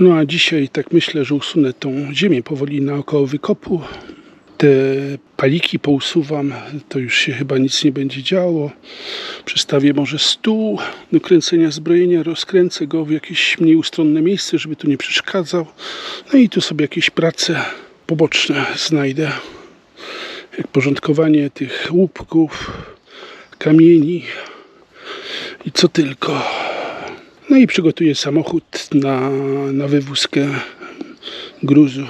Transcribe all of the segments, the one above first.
No a dzisiaj tak myślę, że usunę tą ziemię powoli naokoło wykopu. Te paliki pousuwam, to już się chyba nic nie będzie działo. Przestawię może stół do kręcenia zbrojenia, rozkręcę go w jakieś mniej ustronne miejsce, żeby tu nie przeszkadzał. No i tu sobie jakieś prace poboczne znajdę. Jak porządkowanie tych łupków, kamieni i co tylko. No i przygotuję samochód na wywózkę gruzu.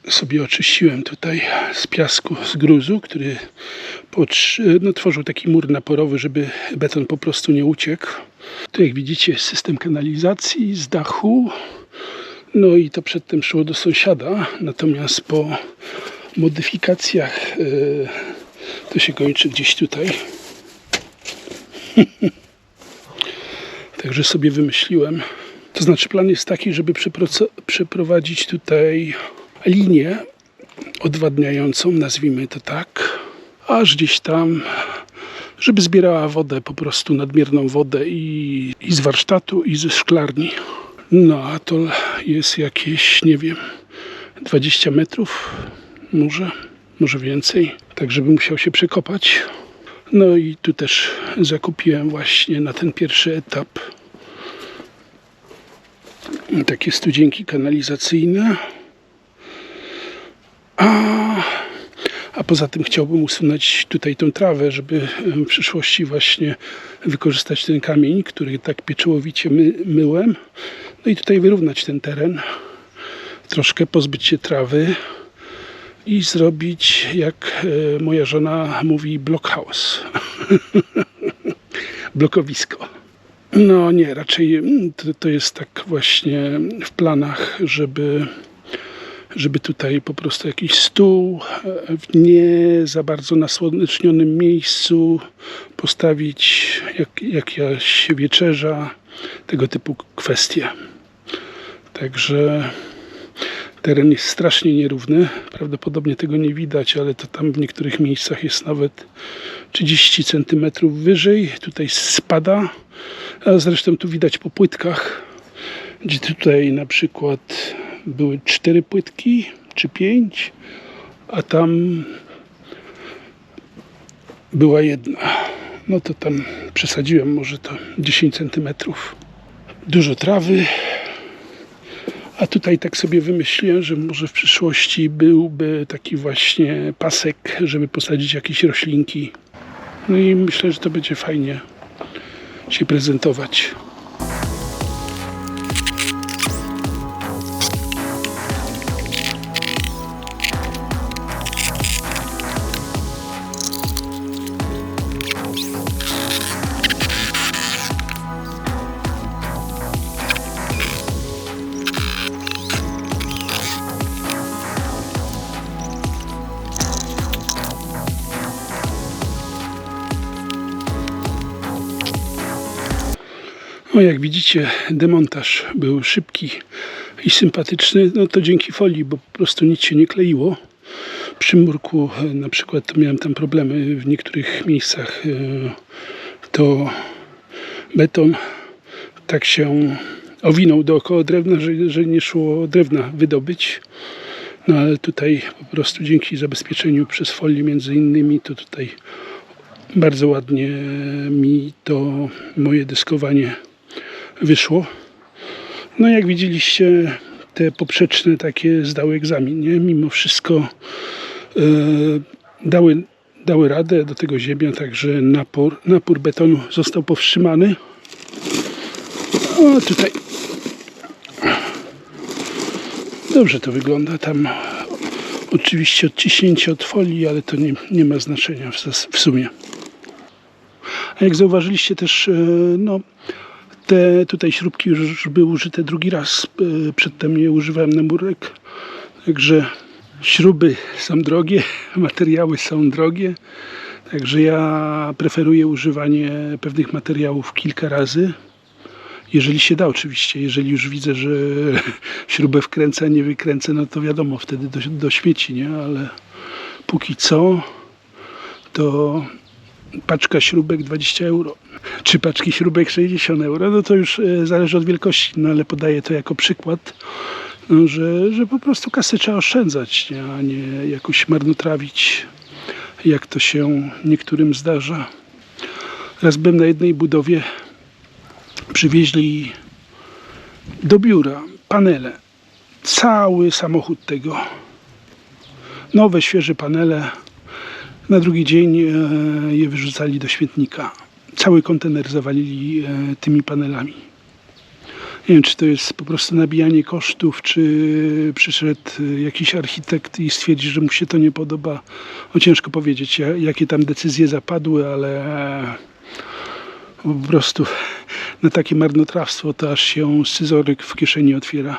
Sobie oczyściłem tutaj z piasku, z gruzu, który tworzył taki mur naporowy, żeby beton po prostu nie uciekł. Tu jak widzicie jest system kanalizacji z dachu. No i to przedtem szło do sąsiada, natomiast po modyfikacjach to się kończy gdzieś tutaj. Także sobie wymyśliłem. To znaczy plan jest taki, żeby przeprowadzić tutaj linię odwadniającą, nazwijmy to tak, aż gdzieś tam, żeby zbierała wodę, po prostu nadmierną wodę i z warsztatu, i ze szklarni. No a to jest jakieś, nie wiem, 20 metrów, może więcej, tak żeby musiał się przekopać. No i tu też zakupiłem właśnie na ten pierwszy etap takie studzienki kanalizacyjne. A poza tym chciałbym usunąć tutaj tą trawę, żeby w przyszłości właśnie wykorzystać ten kamień, który tak pieczołowicie myłem. No i tutaj wyrównać ten teren, troszkę pozbyć się trawy i zrobić, jak moja żona mówi, blockhouse. Blokowisko. No nie, raczej to jest tak właśnie w planach, żeby tutaj po prostu jakiś stół w nie za bardzo nasłonecznionym miejscu postawić, jakaś wieczerza, tego typu kwestie. Także teren jest strasznie nierówny, prawdopodobnie tego nie widać, ale to tam w niektórych miejscach jest nawet 30 cm wyżej, tutaj spada, a zresztą tu widać po płytkach, gdzie tutaj na przykład były 4 płytki, czy 5, a tam była jedna. No to tam przesadziłem, może to 10 cm. Dużo trawy. A tutaj tak sobie wymyśliłem, że może w przyszłości byłby taki właśnie pasek, żeby posadzić jakieś roślinki. No i myślę, że to będzie fajnie się prezentować. No jak widzicie, demontaż był szybki i sympatyczny, no to dzięki folii, bo po prostu nic się nie kleiło. Przy murku na przykład miałem tam problemy w niektórych miejscach, to beton tak się owinął dookoła drewna, że nie szło drewna wydobyć. No ale tutaj po prostu dzięki zabezpieczeniu przez folię między innymi, to tutaj bardzo ładnie mi to moje deskowanie wyszło. No jak widzieliście, te poprzeczne takie zdały egzamin, nie? Mimo wszystko dały radę, do tego ziemia, także napór betonu został powstrzymany. O, tutaj dobrze to wygląda. Tam oczywiście odciśnięcie od folii, ale to nie ma znaczenia w sumie. A jak zauważyliście też, no, te tutaj śrubki już były użyte drugi raz. Przedtem je używałem na murek. Także śruby są drogie, materiały są drogie. Także ja preferuję używanie pewnych materiałów kilka razy. Jeżeli się da oczywiście. Jeżeli już widzę, że śrubę wkręcę, a nie wykręcę, no to wiadomo, wtedy do śmieci, nie? Ale póki co to paczka śrubek 20 euro. Czy paczki śrubek 60 euro, no to już zależy od wielkości, no ale podaję to jako przykład, no, że po prostu kasę trzeba oszczędzać, nie? A nie jakoś marnotrawić, jak to się niektórym zdarza. Raz byłem na jednej budowie, przywieźli do biura panele, cały samochód tego, nowe, świeże panele. Na drugi dzień je wyrzucali do śmietnika. Cały kontener zawalili tymi panelami. Nie wiem, czy to jest po prostu nabijanie kosztów, czy przyszedł jakiś architekt i stwierdzi, że mu się to nie podoba. No ciężko powiedzieć, jakie tam decyzje zapadły, ale po prostu na takie marnotrawstwo to aż się scyzoryk w kieszeni otwiera.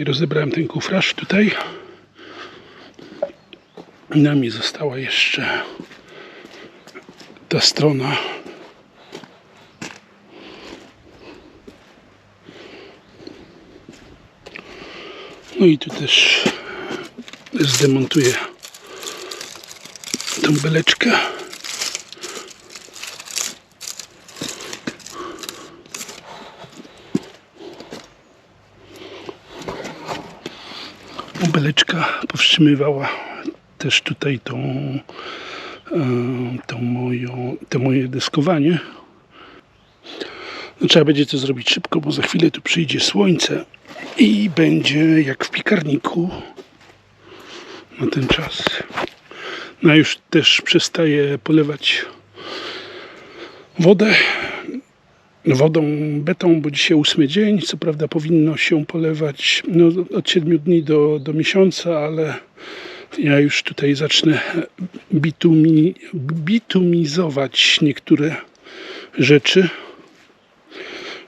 Rozebrałem ten kufraż tutaj. Na mnie została jeszcze ta strona. No i tu też zdemontuję tą beleczkę. Beleczka powstrzymywała też tutaj to moje deskowanie. No, trzeba będzie to zrobić szybko, bo za chwilę tu przyjdzie słońce i będzie jak w piekarniku na ten czas. No już też przestaję polewać wodą betą, bo dzisiaj 8 dzień. Co prawda powinno się polewać od 7 dni do miesiąca, ale ja już tutaj zacznę bitumizować niektóre rzeczy,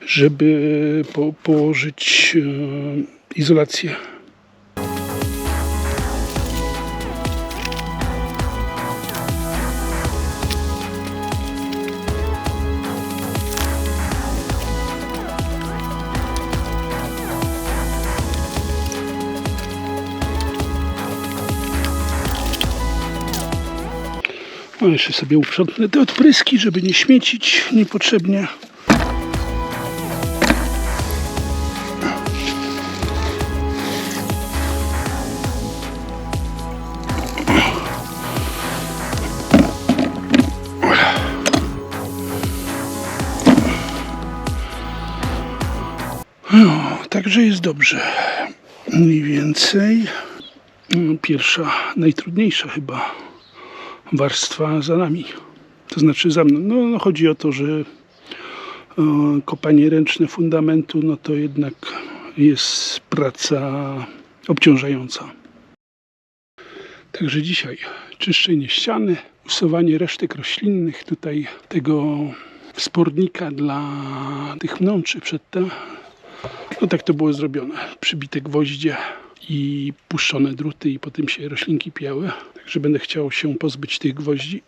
żeby położyć izolację. No, jeszcze sobie uprzątnę te odpryski, żeby nie śmiecić niepotrzebnie. No, także jest dobrze. Mniej więcej. Pierwsza, najtrudniejsza chyba warstwa za nami. To znaczy za mną. No, chodzi o to, że kopanie ręczne fundamentu, no to jednak jest praca obciążająca. Także dzisiaj czyszczenie ściany, usuwanie resztek roślinnych tutaj tego wspornika dla tych mnączy przedtem. No tak to było zrobione. Przybite gwoździe i puszczone druty i potem się roślinki piały. Także będę chciał się pozbyć tych gwoździ